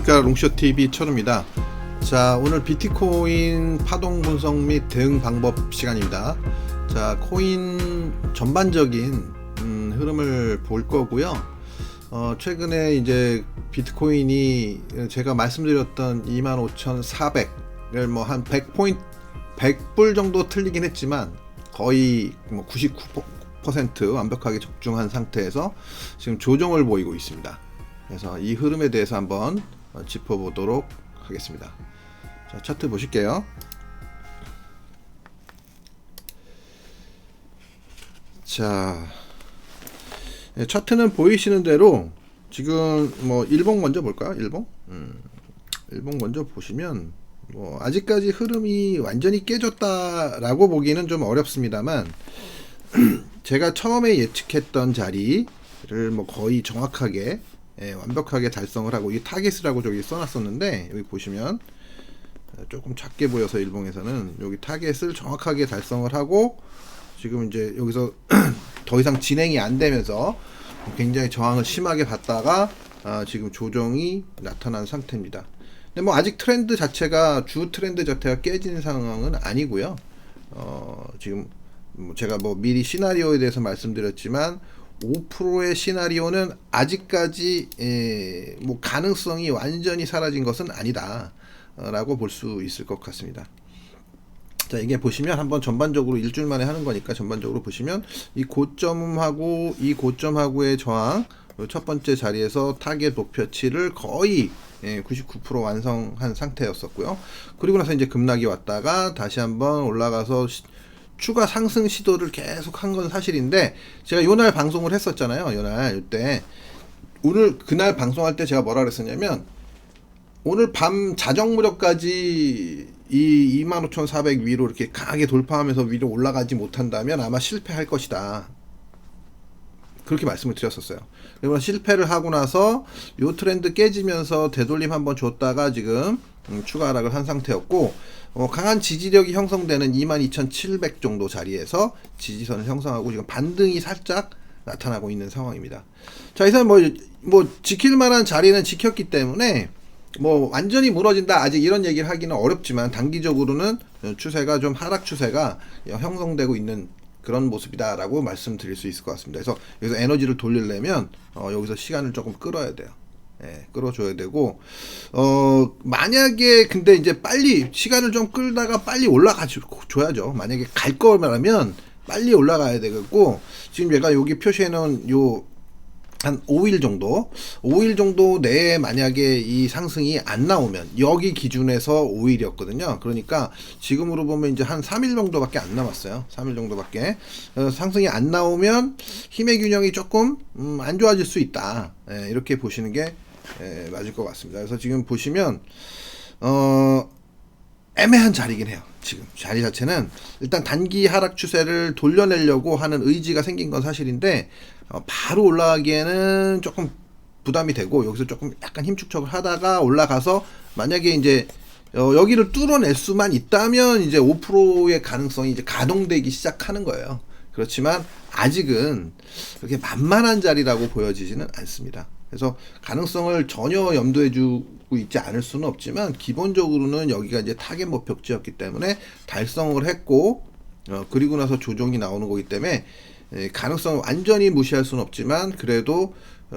안녕하십니까, 롱숏TV 천우입니다. 자, 오늘 비트코인 파동 분석 및 대응 방법 시간입니다. 자, 코인 전반적인 흐름을 볼 거고요. 최근에 이제 비트코인이 제가 말씀드렸던 25,400을 뭐 한 100포인트 100불 정도 틀리긴 했지만 거의 뭐 99% 완벽하게 적중한 상태에서 지금 조정을 보이고 있습니다. 그래서 이 흐름에 대해서 한번 짚어보도록 하겠습니다. 자, 차트 보실게요. 자, 차트는 보이시는 대로 지금 뭐 일봉 먼저 볼까요? 일봉? 일봉 먼저 보시면 뭐 아직까지 흐름이 완전히 깨졌다라고 보기는 좀 어렵습니다만 제가 처음에 예측했던 자리를 뭐 거의 정확하게 완벽하게 달성을 하고, 이 타겟이라고 저기 써놨었는데 여기 보시면 조금 작게 보여서 일봉에서는 여기 타겟을 정확하게 달성을 하고 지금 이제 여기서 더 이상 진행이 안 되면서 굉장히 저항을 심하게 받다가 지금 조정이 나타난 상태입니다. 근데 뭐 아직 트렌드 자체가 주 트렌드 자체가 깨지는 상황은 아니고요. 지금 뭐 제가 뭐 미리 시나리오에 대해서 말씀드렸지만 5%의 시나리오는 아직까지 뭐 가능성이 완전히 사라진 것은 아니다 라고 볼 수 있을 것 같습니다. 자, 이게 보시면 한번 전반적으로 일주일 만에 하는 거니까 전반적으로 보시면 이 고점하고 이 고점하고의 저항, 첫 번째 자리에서 타겟 목표치를 거의 99% 완성한 상태였었고요. 그리고 나서 이제 급락이 왔다가 다시 한번 올라가서 추가 상승 시도를 계속 한 건 사실인데, 제가 요날 방송을 했었잖아요. 요날 이때 오늘 그날 방송할 때 제가 뭐라 그랬었냐면, 오늘 밤 자정 무렵까지 이 25,400 위로 이렇게 강하게 돌파하면서 위로 올라가지 못한다면 아마 실패할 것이다, 그렇게 말씀을 드렸었어요. 그리고 실패를 하고 나서 요 트렌드 깨지면서 되돌림 한번 줬다가 지금 추가 하락을 한 상태였고, 강한 지지력이 형성되는 22,700 정도 자리에서 지지선을 형성하고 지금 반등이 살짝 나타나고 있는 상황입니다. 자, 이상 뭐 지킬 만한 자리는 지켰기 때문에 뭐 완전히 무너진다 아직 이런 얘기를 하기는 어렵지만, 단기적으로는 추세가 좀 하락 추세가 형성되고 있는 그런 모습이다 라고 말씀드릴 수 있을 것 같습니다. 그래서 여기서 에너지를 돌리려면 여기서 시간을 조금 끌어야 돼요. 끌어줘야 되고, 만약에 근데 이제 빨리 시간을 좀 끌다가 빨리 올라가 줘야죠. 만약에 갈 거라면 빨리 올라가야 되겠고, 지금 얘가 여기 표시해 놓은 요 한 5일 정도 내에 만약에 이 상승이 안 나오면, 여기 기준에서 5일이었거든요. 그러니까 지금으로 보면 이제 한 3일 정도밖에 안 남았어요. 3일 정도밖에. 상승이 안 나오면 힘의 균형이 조금 안 좋아질 수 있다. 이렇게 보시는 게 맞을 것 같습니다. 그래서 지금 보시면 애매한 자리긴 해요. 지금 자리 자체는 일단 단기 하락 추세를 돌려내려고 하는 의지가 생긴 건 사실인데, 바로 올라가기에는 조금 부담이 되고, 여기서 조금 약간 힘축적을 하다가 올라가서 만약에 이제 여기를 뚫어낼 수만 있다면 이제 5%의 가능성이 이제 가동되기 시작하는 거예요. 그렇지만 아직은 그렇게 만만한 자리라고 보여지지는 않습니다. 그래서 가능성을 전혀 염두에 두고 있지 않을 수는 없지만, 기본적으로는 여기가 이제 타겟 목표치였기 때문에 달성을 했고, 그리고 나서 조정이 나오는 거기 때문에 가능성을 완전히 무시할 수는 없지만, 그래도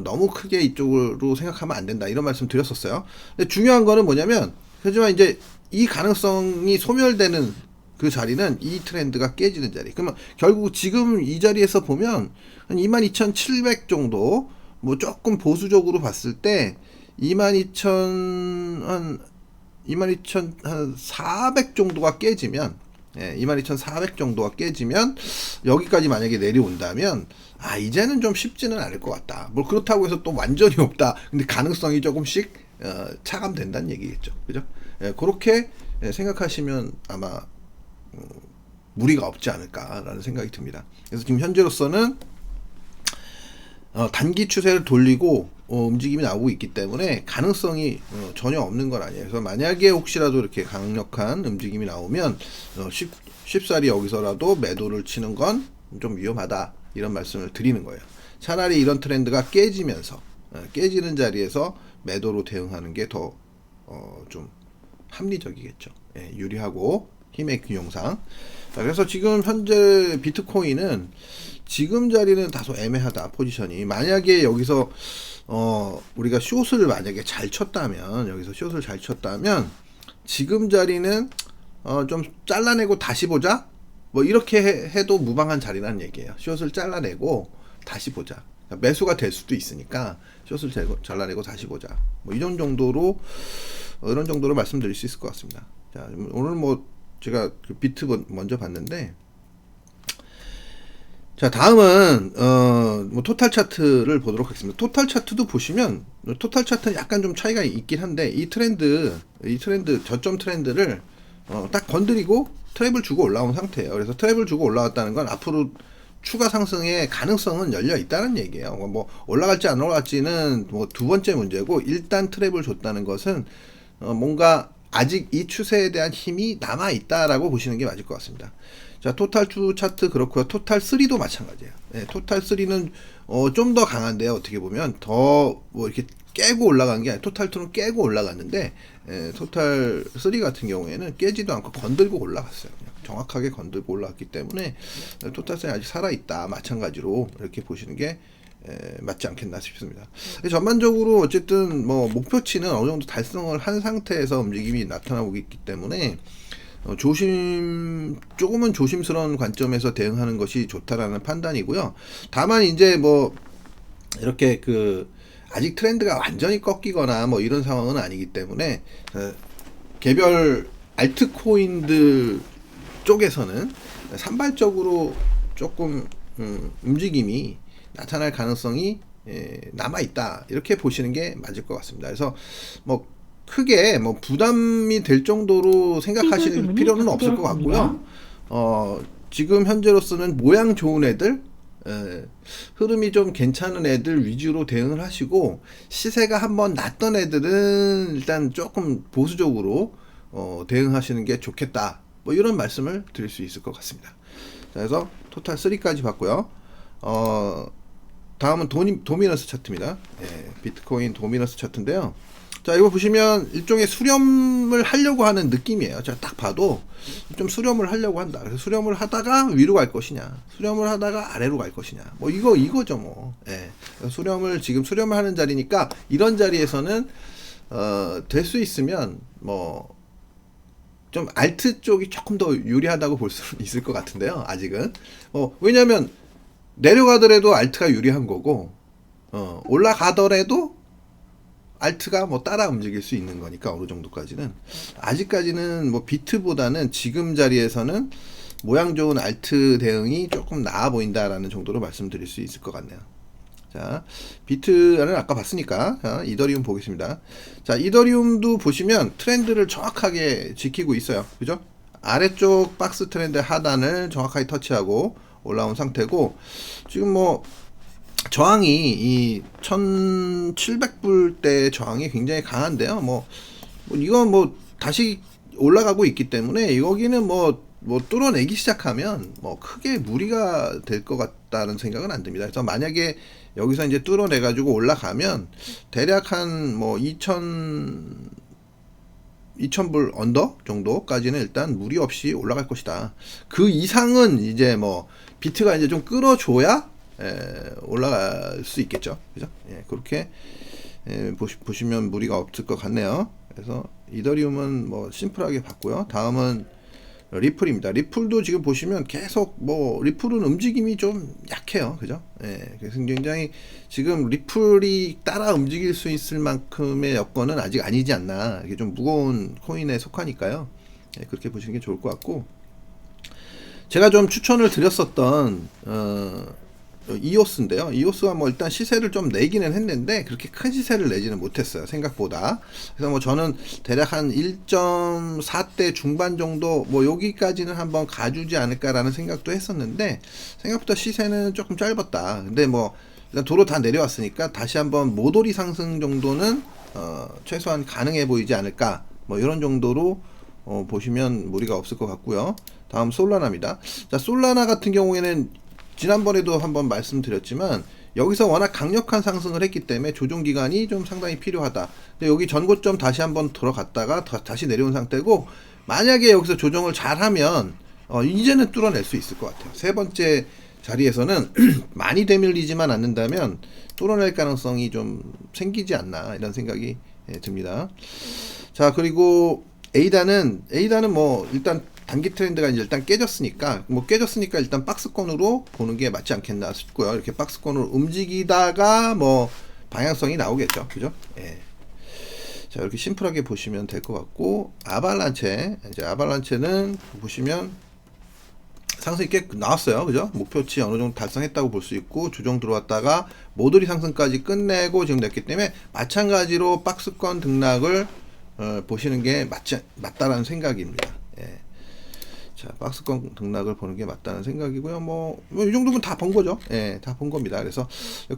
너무 크게 이쪽으로 생각하면 안 된다, 이런 말씀 드렸었어요. 근데 중요한 거는 뭐냐면, 하지만 이제 이 가능성이 소멸되는 그 자리는 이 트렌드가 깨지는 자리. 그러면 결국 지금 이 자리에서 보면 한 22,700 정도, 뭐 조금 보수적으로 봤을 때 22,400 정도가 깨지면, 22,400 정도가 깨지면 여기까지 만약에 내려온다면 이제는 좀 쉽지는 않을 것 같다. 뭐 그렇다고 해서 또 완전히 없다, 근데 가능성이 조금씩 차감된다는 얘기겠죠. 그죠? 그렇게 생각하시면 아마 무리가 없지 않을까라는 생각이 듭니다. 그래서 지금 현재로서는 단기 추세를 돌리고 움직임이 나오고 있기 때문에 가능성이 전혀 없는 건 아니에요. 그래서 만약에 혹시라도 이렇게 강력한 움직임이 나오면 쉽사리 여기서라도 매도를 치는 건 좀 위험하다, 이런 말씀을 드리는 거예요. 차라리 이런 트렌드가 깨지면서 깨지는 자리에서 매도로 대응하는 게 더 좀 합리적이겠죠. 예, 유리하고 힘의 균형상. 자, 그래서 지금 현재 비트코인은 지금 자리는 다소 애매하다, 포지션이. 만약에 여기서 우리가 숏을 만약에 잘 쳤다면, 여기서 숏을 잘 쳤다면 지금 자리는 좀 잘라내고 다시 보자, 뭐 이렇게 해도 무방한 자리라는 얘기예요. 숏을 잘라내고 다시 보자. 매수가 될 수도 있으니까 숏을 잘라내고 다시 보자. 뭐 이런 정도로 말씀드릴 수 있을 것 같습니다. 자, 오늘 뭐 제가 그 비트 먼저 봤는데, 자, 다음은 뭐 토탈 차트를 보도록 하겠습니다. 토탈 차트도 보시면 토탈 차트는 약간 좀 차이가 있긴 한데, 이 트렌드 저점 트렌드를 딱 건드리고 트랩을 주고 올라온 상태예요. 그래서 트랩을 주고 올라왔다는 건 앞으로 추가 상승의 가능성은 열려 있다는 얘기예요. 뭐 올라갈지 안 올라갈지는 뭐 두 번째 문제고, 일단 트랩을 줬다는 것은 뭔가 아직 이 추세에 대한 힘이 남아 있다라고 보시는 게 맞을 것 같습니다. 자, 토탈 2 차트 그렇고요. 토탈 3도 마찬가지예요. 네, 토탈 3는 좀 더 강한데요. 어떻게 보면 더 뭐 이렇게 깨고 올라간 게 아니라, 토탈 2는 깨고 올라갔는데, 토탈 3 같은 경우에는 깨지도 않고 건들고 올라갔어요. 그냥 정확하게 건들고 올라갔기 때문에 토탈 3는 아직 살아있다, 마찬가지로 이렇게 보시는 게 맞지 않겠나 싶습니다. 전반적으로 어쨌든 뭐 목표치는 어느 정도 달성을 한 상태에서 움직임이 나타나고 있기 때문에 조금은 조심스러운 관점에서 대응하는 것이 좋다라는 판단이고요. 다만 이제 뭐 이렇게 아직 트렌드가 완전히 꺾이거나 뭐 이런 상황은 아니기 때문에 개별 알트코인들 쪽에서는 산발적으로 조금 움직임이 나타날 가능성이 남아 있다, 이렇게 보시는 게 맞을 것 같습니다. 그래서 뭐 크게 뭐 부담이 될 정도로 생각하실 필요는 없을 것 같고요. 지금 현재로서는 모양 좋은 애들, 흐름이 좀 괜찮은 애들 위주로 대응을 하시고, 시세가 한번 났던 애들은 일단 조금 보수적으로 대응하시는 게 좋겠다, 뭐 이런 말씀을 드릴 수 있을 것 같습니다. 자, 그래서 토탈 3까지 봤고요. 다음은 도미너스 차트입니다. 비트코인 도미너스 차트인데요. 자, 이거 보시면 일종의 수렴을 하려고 하는 느낌이에요. 제가 딱 봐도 좀 수렴을 하려고 한다. 그래서 수렴을 하다가 위로 갈 것이냐, 수렴을 하다가 아래로 갈 것이냐, 뭐 이거죠 뭐. 지금 수렴을 하는 자리니까, 이런 자리에서는 될 수 있으면 뭐 좀 알트 쪽이 조금 더 유리하다고 볼 수는 있을 것 같은데요. 아직은 왜냐면 내려가더라도 알트가 유리한 거고, 올라가더라도 알트가 뭐 따라 움직일 수 있는 거니까, 어느 정도까지는. 아직까지는 뭐 비트보다는 지금 자리에서는 모양 좋은 알트 대응이 조금 나아 보인다라는 정도로 말씀드릴 수 있을 것 같네요. 자, 비트는 아까 봤으니까, 자, 이더리움 보겠습니다. 자, 이더리움도 보시면 트렌드를 정확하게 지키고 있어요. 그죠? 아래쪽 박스 트렌드 하단을 정확하게 터치하고 올라온 상태고, 지금 뭐 저항이 이 1700불대 저항이 굉장히 강한데요. 이건 뭐 다시 올라가고 있기 때문에, 여기는 뭐 뚫어내기 시작하면 뭐 크게 무리가 될 것 같다는 생각은 안 듭니다. 그래서 만약에 여기서 이제 뚫어내 가지고 올라가면 대략 한 뭐 2000불 언더 정도까지는 일단 무리 없이 올라갈 것이다. 그 이상은 이제 뭐 비트가 이제 좀 끌어줘야 올라갈 수 있겠죠. 그죠? 그렇게 보시면 무리가 없을 것 같네요. 그래서 이더리움은 뭐 심플하게 봤고요. 다음은 리플입니다. 리플도 지금 보시면 계속 뭐 리플은 움직임이 좀 약해요. 그죠? 그래서 굉장히 지금 리플이 따라 움직일 수 있을 만큼의 여건은 아직 아니지 않나. 이게 좀 무거운 코인에 속하니까요. 그렇게 보시는 게 좋을 것 같고, 제가 좀 추천을 드렸었던 이오스인데요. 이오스가 뭐 일단 시세를 좀 내기는 했는데 그렇게 큰 시세를 내지는 못했어요, 생각보다. 그래서 뭐 저는 대략 한 1.4대 중반 정도 뭐 여기까지는 한번 가주지 않을까라는 생각도 했었는데, 생각보다 시세는 조금 짧았다. 근데 뭐 일단 도로 다 내려왔으니까 다시 한번 모돌이 상승 정도는 최소한 가능해 보이지 않을까, 뭐 이런 정도로 보시면 무리가 없을 것 같고요. 다음 솔라나입니다. 자, 솔라나 같은 경우에는 지난번에도 한번 말씀드렸지만, 여기서 워낙 강력한 상승을 했기 때문에 조정 기간이 좀 상당히 필요하다. 근데 여기 전고점 다시 한번 들어갔다가 다시 내려온 상태고, 만약에 여기서 조정을 잘하면 이제는 뚫어낼 수 있을 것 같아요. 세 번째 자리에서는 많이 되밀리지만 않는다면 뚫어낼 가능성이 좀 생기지 않나 이런 생각이 듭니다. 자, 그리고 에이다는 뭐 일단 단기 트렌드가 이제 일단 깨졌으니까 일단 박스권으로 보는 게 맞지 않겠나 싶고요. 이렇게 박스권으로 움직이다가 뭐 방향성이 나오겠죠, 그죠? 예. 자, 이렇게 심플하게 보시면 될 것 같고, 아발란체는 보시면 상승이 꽤 나왔어요, 그죠? 목표치 어느 정도 달성했다고 볼 수 있고, 조정 들어왔다가 모듈이 상승까지 끝내고 지금 됐기 때문에 마찬가지로 박스권 등락을 보시는 게 맞다라는 생각입니다. 예. 자, 박스권 등락을 보는 게 맞다는 생각이고요. 뭐 이 정도면 다 본 거죠. 예, 다 본 겁니다. 그래서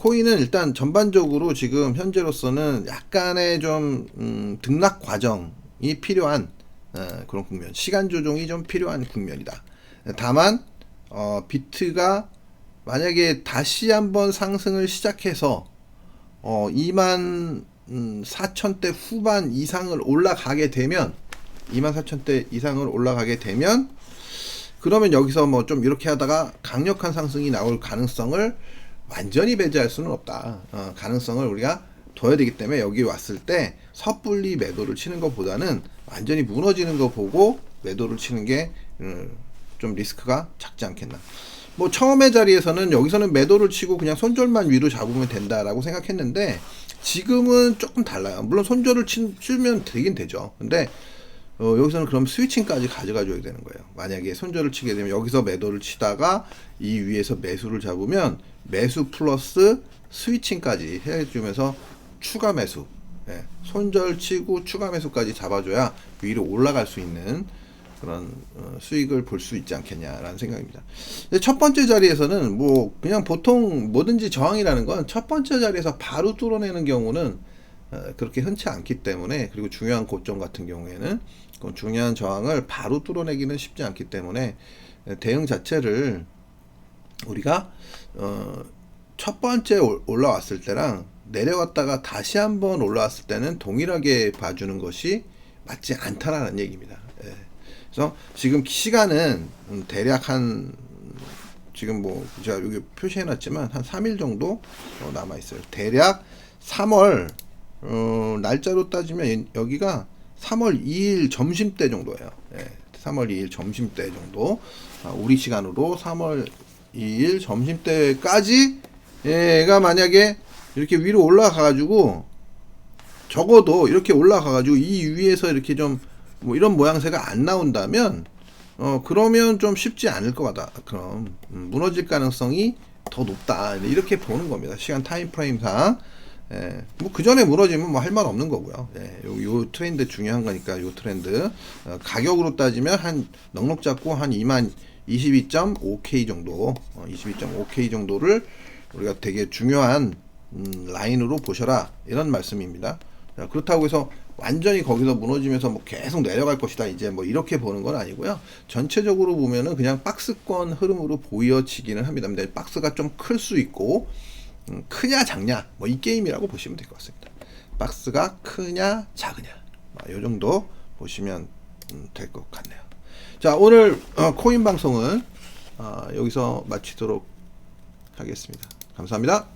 코인은 일단 전반적으로 지금 현재로서는 약간의 좀 등락 과정이 필요한 그런 국면, 시간 조정이 좀 필요한 국면이다. 다만 비트가 만약에 다시 한번 상승을 시작해서 24,000대 후반 이상을 올라가게 되면 24,000대 이상을 올라가게 되면 그러면 여기서 뭐 좀 이렇게 하다가 강력한 상승이 나올 가능성을 완전히 배제할 수는 없다. 가능성을 우리가 둬야 되기 때문에 여기 왔을 때 섣불리 매도를 치는 것보다는 완전히 무너지는 거 보고 매도를 치는 게 좀 리스크가 작지 않겠나. 뭐 처음의 자리에서는 여기서는 매도를 치고 그냥 손절만 위로 잡으면 된다라고 생각했는데 지금은 조금 달라요. 물론 손절을 치면 되긴 되죠. 근데 여기서는 그럼 스위칭까지 가져가 줘야 되는 거예요. 만약에 손절을 치게 되면 여기서 매도를 치다가 이 위에서 매수를 잡으면 매수 플러스 스위칭까지 해주면서 추가 매수, 손절 치고 추가 매수까지 잡아줘야 위로 올라갈 수 있는 그런 수익을 볼 수 있지 않겠냐라는 생각입니다. 첫 번째 자리에서는 뭐 그냥 보통 뭐든지 저항이라는 건 첫 번째 자리에서 바로 뚫어내는 경우는 그렇게 흔치 않기 때문에, 그리고 중요한 고점 같은 경우에는 중요한 저항을 바로 뚫어내기는 쉽지 않기 때문에 대응 자체를 우리가 첫 번째 올라왔을 때랑 내려왔다가 다시 한번 올라왔을 때는 동일하게 봐주는 것이 맞지 않다라는 얘기입니다. 그래서 지금 시간은 대략 지금 뭐 제가 여기 표시해놨지만 한 3일 정도 남아 있어요. 대략 3월 날짜로 따지면 여기가 3월 2일 점심때 정도예요. 3월 2일 점심때 정도. 우리 시간으로 3월 2일 점심때까지 얘가 만약에 이렇게 위로 올라가가지고 적어도 이렇게 올라가가지고 이 위에서 이렇게 좀 뭐 이런 모양새가 안 나온다면 그러면 좀 쉽지 않을 것 같다. 그럼 무너질 가능성이 더 높다. 이렇게 보는 겁니다. 시간 타임 프레임상. 뭐 그 전에 무너지면 뭐 할 말 없는 거고요. 요 트렌드 중요한 거니까 요 트렌드. 가격으로 따지면 한 넉넉 잡고 한 22.5K 정도, 22.5K 정도를 우리가 되게 중요한 라인으로 보셔라, 이런 말씀입니다. 그렇다고 해서 완전히 거기서 무너지면서 뭐 계속 내려갈 것이다, 이제 뭐 이렇게 보는 건 아니고요. 전체적으로 보면은 그냥 박스권 흐름으로 보여지기는 합니다. 근데 박스가 좀 클 수 있고 크냐 작냐 뭐 이 게임이라고 보시면 될 것 같습니다. 박스가 크냐 작으냐 요 정도 보시면 될 것 같네요. 자, 오늘 코인 방송은 여기서 마치도록 하겠습니다. 감사합니다.